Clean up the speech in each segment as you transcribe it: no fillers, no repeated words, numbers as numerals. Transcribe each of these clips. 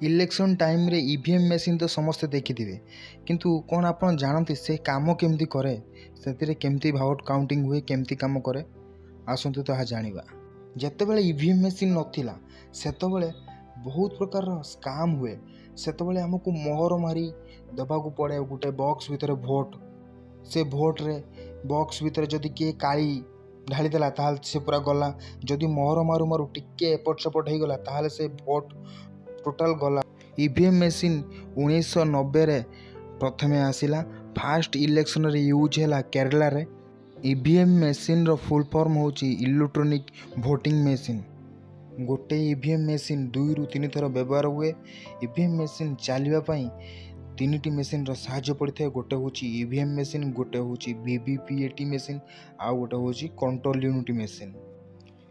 Election time रे EVM machine तो समस्ते देखिथिबे किंतु कौन आपण जानती से काम केमती करे से केमती भोट काउंटिंग हुए केमती काम करे आसतु ताहा जानिबा। जेतेबेले ईवीएम मेसीन नथिला सेतेबेले बहुत प्रकार स्काम हुए। सेतेबेले हमकु मोहर मारी दबाकू पड़े गोटे बॉक्स भितर भोट। से भोट रे बॉक्स भितर जदि किए काली ढाली देला ताहाल से पूरा गला। जदि मोहर मारू मारू टिके एपट सेपट हो गला ताहाल से भोट टोटाल गला। ईवीएम मेसीन 1990 रे प्रथमे आसिला। फास्ट इलेक्शन रे यूज हैला केरला रे। ईवीएम मेसीन रो फुल फॉर्म होची इलेक्ट्रॉनिक वोटिंग मेसीन। गोटे ईवीएम मेसीन 2 रु 3 थर व्यवहार हुए। ईवीएम मेसीन चलवा पाई 3टी मेसीन रो साहाय्य पड़े। गोटे होची ईवीएम मेसीन, गोटे होची वीवीपीएटी मेसीन, आ गोटे होची कंट्रोल यूनिट मेसीन।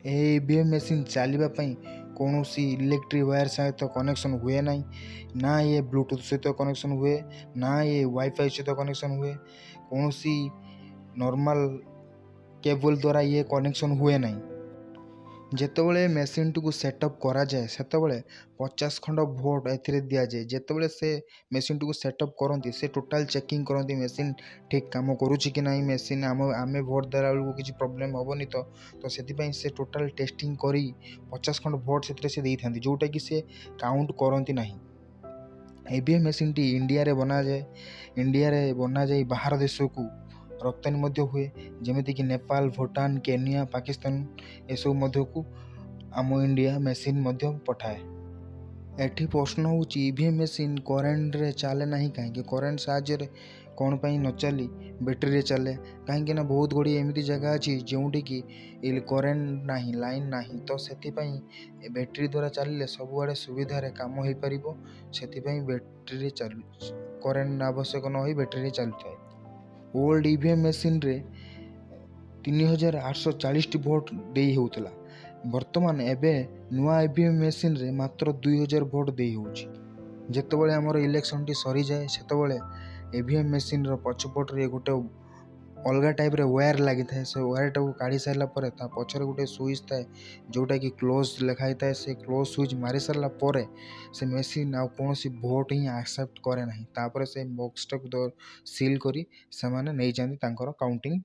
ए ईवीएम मेसीन चलवा पाई कौन सी इलेक्ट्रिक वायर सहित कनेक्शन हुए नहीं ना ये ब्लूटूथ सहित कनेक्शन हुए ना ये वाईफाई सहित कनेक्शन हुए। कौन सी नॉर्मल केबल द्वारा ये कनेक्शन हुए नहीं। जेतेबेले मेसीन टू सेटअप करा जाए सेतेबेले 50 खंड भोट एथिरे दिया जाए। जेतेबेले से मेसीन टू सेटअप करती से टोटाल चेकिंग करती मेसीन ठीक काम करुच्ची कि नहीं। मेसीन आम भोट देला बेलू किसी प्रोब्लेम हेनी तो से टोटाल टेस्टिंग करी 50 खंड भोट से देई थांती जोटा कि से काउंट करती नहीं। ईवीएम मेसीन टी इंडिया रे बना जाए बाहर देश को रप्तानी मध्य हुए। जमीती कि नेपाल, भूटान, केनिया, पाकिस्तान एसबू मध्य को आम इंडिया मेसीन मध्य पठाए। एठी प्रश्न होची ईवीएम मेसीन करेन्ट रे चले नहीं कहीं। करेन्ट साहाय्य कौन पाई न चली बैटरी रे चले कहीं ना बहुत गुड़ी एमती जगह अच्छी जोटी कि करेन्ट नहीं, लाइन नहीं, तो से बैटरी द्वारा चलिए सबुआड़े सुविधा रे काम हो पार। से बैटरी चल करेन्ट आवश्यक न हो बैटरी चलता है। ओल्ड ईवीएम मेसीन रे 3840 भोट दे होतला। वर्तमान एबे नुआ ईवीएम मेसीन रे मात्र 2000 भोट दे होची। जेतेबेले हमर इलेक्शन टी सरी जाए सेतेबेले ईवीएम मेसीन रो पछपट रे गोटे अलगा टाइप रे वायर लगी थाए। से वायर टाको काढ़ी सारा पर ता पछरे गोटे स्विच थाए जोटा कि क्लोज लिखाई थाए। से क्लोज स्विच मारी सारा पर से मेसीन आ कौन सी भोट ही एक्सेप्ट करे नहीं। तापर से बॉक्स टाक सील करी से माने नहीं जाती तांकर काउंटिंग